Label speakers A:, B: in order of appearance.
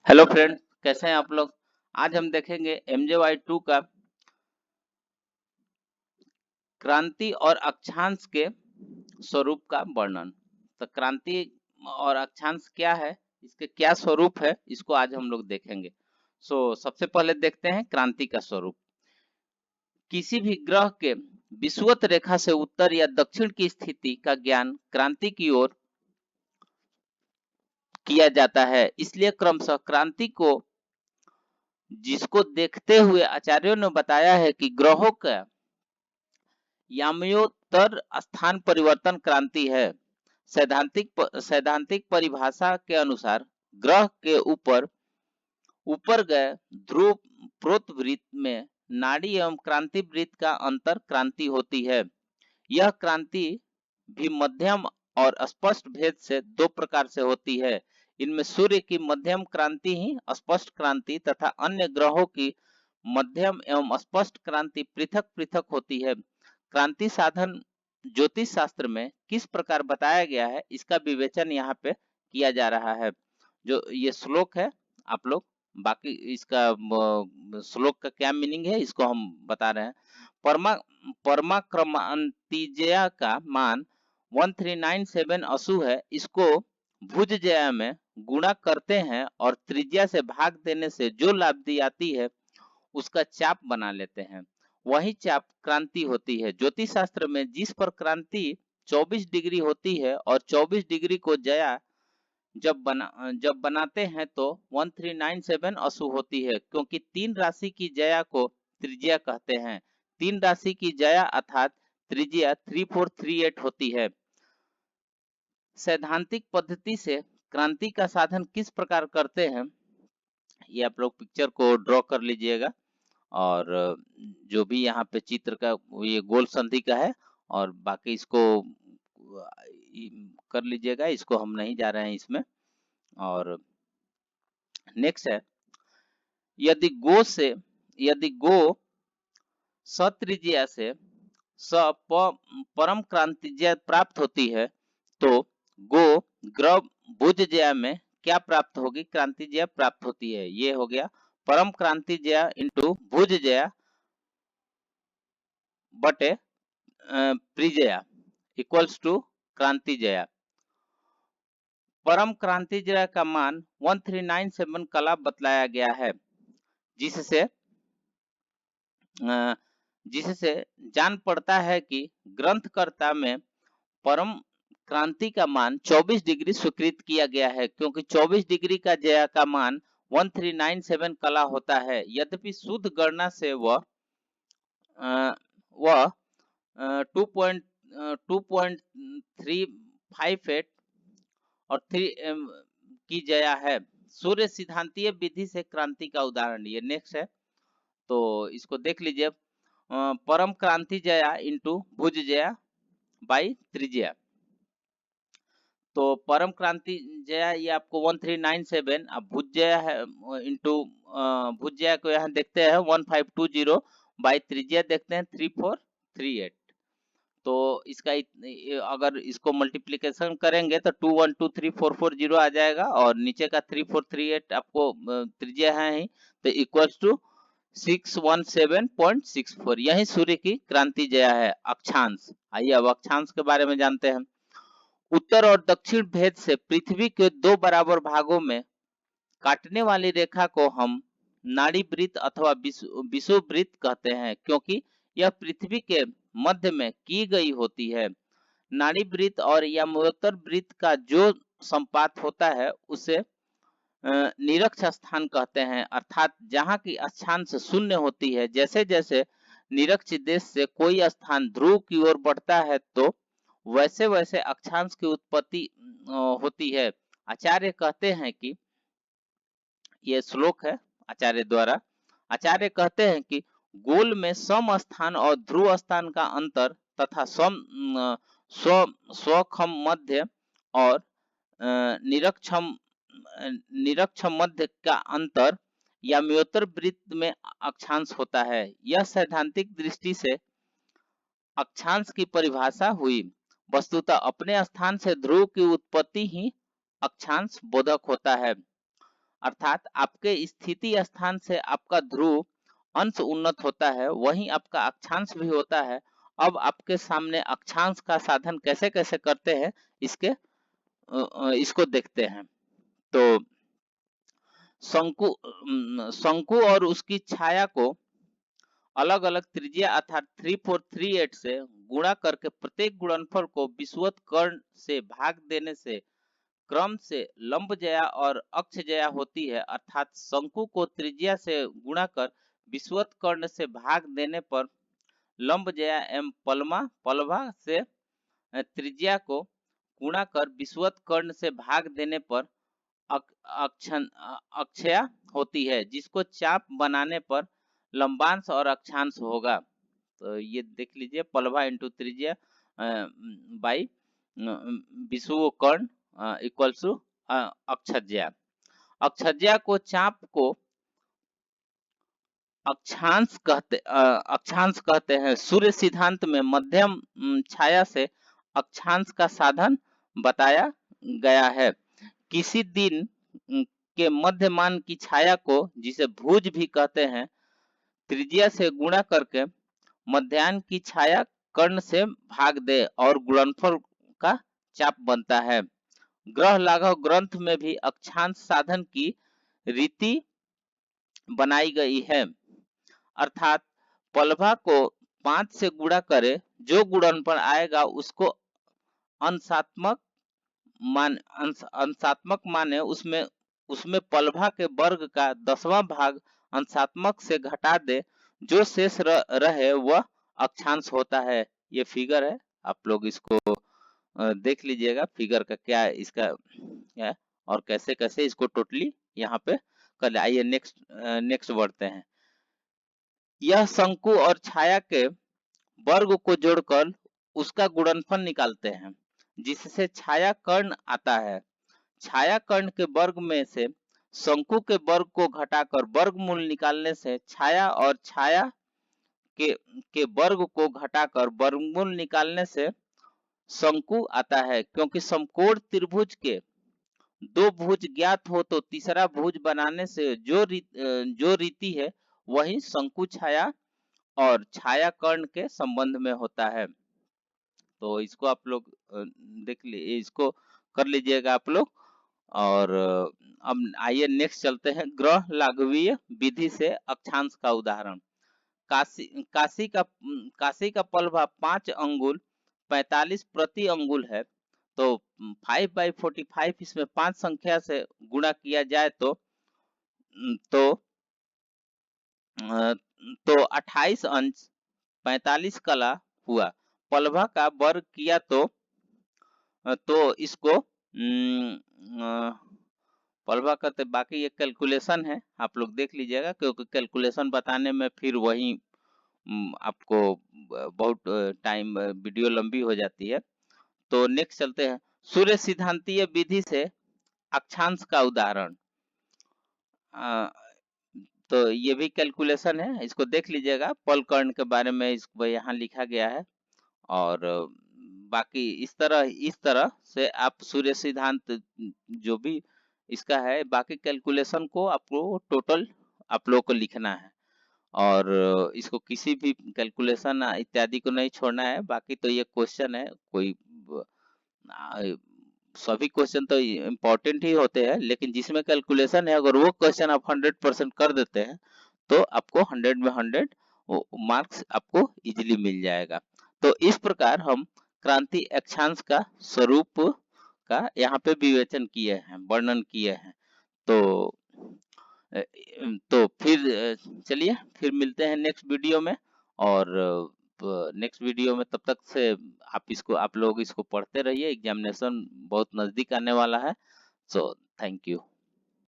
A: Hello friends, कैसे हैं आप लोग। आज हम देखेंगे MJY2 का क्रांति और अक्षांश के स्वरूप का वर्णन। तो क्रांति और अक्षांश क्या है, इसके क्या स्वरूप है, इसको आज हम लोग देखेंगे। सबसे पहले देखते हैं क्रांति का स्वरूप। किसी भी ग्रह के विषुवत रेखा से उत्तर या दक्षिण की स्थिति का ज्ञान क्रांति की ओर किया जाता है। इसलिए क्रमशः क्रांति को जिसको देखते हुए आचार्यों ने बताया है कि ग्रहों का याम्योत्तर स्थान परिवर्तन क्रांति है। सैद्धांतिक परिभाषा के अनुसार ग्रह के ऊपर गए ध्रुव प्रोतवृत्त में नाड़ी एवं क्रांति वृत्त का अंतर क्रांति होती है। यह क्रांति भी मध्यम और स्पष्ट भेद से दो प्रकार से होती है। इनमें सूर्य की मध्यम क्रांति ही स्पष्ट क्रांति तथा अन्य ग्रहों की मध्यम एवं स्पष्ट क्रांति पृथक पृथक होती है। क्रांति साधन ज्योतिष शास्त्र में किस प्रकार बताया गया है, इसका विवेचन यहाँ पे किया जा रहा है। जो ये श्लोक है, आप लोग बाकी इसका श्लोक का क्या मीनिंग है इसको हम बता रहे हैं। परमाक्रमांतिजया का मान 1397 असु है। इसको भुजजया में गुणा करते हैं और त्रिज्या से भाग देने से जो लाब्धि आती है उसका चाप बना लेते हैं। वही चाप क्रांति होती है। ज्योतिष शास्त्र में जिस पर क्रांति 24 डिग्री होती है और 24 डिग्री को जया जब बनाते हैं तो 1397 असु होती है, क्योंकि तीन राशि की जया को त्रिज्या कहते हैं। तीन राशि की जया अर्थात त्रिज्या 3438 होती है। सैद्धांतिक पद्धति से क्रांति का साधन किस प्रकार करते हैं, ये आप लोग पिक्चर को ड्रॉ कर लीजिएगा। और जो भी यहाँ पे चित्र का ये गोल संधि का है, और बाकी इसको कर लीजिएगा, इसको हम नहीं जा रहे हैं इसमें। और नेक्स्ट है, यदि गो सत्रिज्या से परम क्रांतिज्या प्राप्त होती है तो गो ग्रह भुजज्या में क्या प्राप्त होगी, क्रांतिज्या प्राप्त होती है। ये हो गया परम क्रांतिज्या इंटू भुजज्या बटे प्रिजया इक्वल्स टू क्रांतिजया। परम क्रांतिजया का मान 1397 कला बतलाया गया है, जिससे जान पड़ता है कि ग्रंथकर्ता में परम क्रांति का मान 24 डिग्री स्वीकृत किया गया है, क्योंकि 24 डिग्री का जया का मान 1397 कला होता है। यद्यपि शुद्ध गणना से वह 2.358 और 3 की जया है। सूर्य सिद्धांतीय विधि से क्रांति का उदाहरण ये नेक्स्ट है, तो इसको देख लीजिए। परम क्रांति Jaya into Bhuj Jaya by त्रिज्या। तो परम क्रांति जया ये आपको 1397, अब भुज जया है इंटू भुज जया को यहाँ देखते हैं 1520 बाई त्रिज्या देखते हैं 3438। तो इसका अगर इसको मल्टीप्लिकेशन करेंगे तो 2123440 आ जाएगा, और नीचे का 3438 आपको त्रिज्या है ही, तो इक्वल्स टू 617.64। यही सूर्य की क्रांति जया है। अक्षांश, आइए अब अक्षांश के बारे में जानते हैं। उत्तर और दक्षिण भेद से पृथ्वी के दो बराबर भागों में काटने वाली रेखा को हम नाड़ी वृत्त अथवा विषुववृत्त कहते हैं, क्योंकि यह पृथ्वी के मध्य में की गई होती है। नाड़ी वृत्त और याम्योत्तर वृत्त का जो संपात होता है उसे निरक्ष स्थान कहते हैं, अर्थात जहाँ की अक्षांश शून्य होती है। जैसे जैसे निरक्ष देश से कोई स्थान ध्रुव की ओर बढ़ता है तो वैसे वैसे अक्षांश की उत्पत्ति होती है। आचार्य कहते हैं कि ये श्लोक है आचार्य द्वारा। आचार्य कहते हैं कि गोल में सम स्थान और ध्रुव स्थान का अंतर तथा स्वखम मध्य और निरक्षम मध्य का अंतर याम्योत्तर वृत्त में अक्षांश होता है। यह सैद्धांतिक दृष्टि से अक्षांश की परिभाषा हुई। वस्तुतः अपने स्थान से ध्रुव की उत्पत्ति ही अक्षांश बोधक होता है। अर्थात आपके स्थिति स्थान से आपका ध्रुव अंश उन्नत होता है, वहीं आपका अक्षांश भी होता है। अब आपके सामने अक्षांश का साधन कैसे कैसे करते हैं इसको देखते हैं। तो शंकु और उसकी छाया को अलग अलग त्रिज्या अर्थात 3438 से गुणा करके प्रत्येक गुणनफल को विषुवत कर्ण से भाग देने से क्रम से लंबजया और अक्षजया होती है। अर्थात शंकु को त्रिज्या से गुणा कर विषुवत कर्ण से भाग देने पर लंबजया एवं पलभा से त्रिज्या को गुणा कर विषुवत कर्ण से भाग देने पर अक्षया होती है, जिसको चाप बनाने पर लंबांश और अक्षांश होगा। तो ये देख लीजिए, पलभा इंटू त्रिज्या बाई विषुव कर्ण इक्वल्स टू अक्षज्या। अक्षज्या को चाप को अक्षांश कहते हैं। सूर्य सिद्धांत में मध्यम छाया से अक्षांश का साधन बताया गया है। किसी दिन के मध्यमान की छाया को, जिसे भुज भी कहते हैं, त्रिज्या से गुणा करके मध्याह्न की छाया कर्ण से भाग दे और गुणनफल का चाप बनता है। ग्रह लाघव ग्रंथ में भी अक्षांश साधन की रीति बनाई गई है। अर्थात पलभा को 5 से गुणा करे, जो गुणनफल आएगा उसको अंशात्मक माने उसमें पलभा के वर्ग का 10वां भाग अंशात्मक से घटा दे, जो शेष रहे वह अक्षांश होता है। ये फिगर है, आप लोग इसको देख लीजिएगा फिगर का क्या इसका है और कैसे कैसे इसको टोटली यहाँ पे कर। आइए नेक्स्ट बढ़ते हैं। यह शंकु और छाया के वर्ग को जोड़कर उसका गुणनफल निकालते हैं, जिससे छाया कर्ण आता है। छाया कर्ण के वर्ग में से शंकु के वर्ग को घटाकर वर्गमूल निकालने से छाया और छाया के वर्ग को घटाकर वर्गमूल निकालने से शंकु आता है। क्योंकि समकोण त्रिभुज के 2 भुज ज्ञात हो तो तीसरा भुज बनाने से जो रीति है वही शंकु छाया और छाया कर्ण के संबंध में होता है। तो इसको आप लोग देख लीजिए, इसको कर लीजिएगा आप लोग। और अब आइए नेक्स्ट चलते हैं। ग्रह लाघवीय विधि से अक्षांश का उदाहरण। काशी का पलभा 5 अंगुल 45 प्रति अंगुल है। तो 5/45 इसमें 5 संख्या से गुणा किया जाए तो 28 अंश 45 कला हुआ। पलभा का वर्ग किया तो इसको पलभा करते, बाकी ये कैलकुलेशन है, आप लोग देख लीजिएगा, क्योंकि कैलकुलेशन बताने में फिर वही आपको बहुत टाइम वीडियो लंबी हो जाती है। तो नेक्स्ट चलते हैं। सूर्य सिद्धांतीय विधि से अक्षांश का उदाहरण। तो ये भी कैलकुलेशन है, इसको देख लीजिएगा। पल कर्ण के बारे में इसको यहाँ लिखा गया है। और बाकी इस तरह से आप सूर्य सिद्धांत जो भी इसका है, बाकी कैलकुलेशन को आपको टोटल आप लोगों को लिखना है और इसको किसी भी कैलकुलेशन इत्यादि को नहीं छोड़ना है। बाकी तो ये क्वेश्चन है, कोई सभी क्वेश्चन तो इम्पोर्टेंट ही होते हैं, लेकिन जिसमें कैलकुलेशन है अगर वो क्वेश्चन आप 100% कर देते हैं तो आपको 100 में 100 मार्क्स आपको इजीली मिल जाएगा। तो इस प्रकार हम क्रांति अक्षांश का स्वरूप का यहाँ पे विवेचन किए हैं, वर्णन किए हैं। तो फिर चलिए फिर मिलते हैं नेक्स्ट वीडियो में। और नेक्स्ट वीडियो में तब तक से आप लोग इसको पढ़ते रहिए, एग्जामिनेशन बहुत नजदीक आने वाला है। So thank you.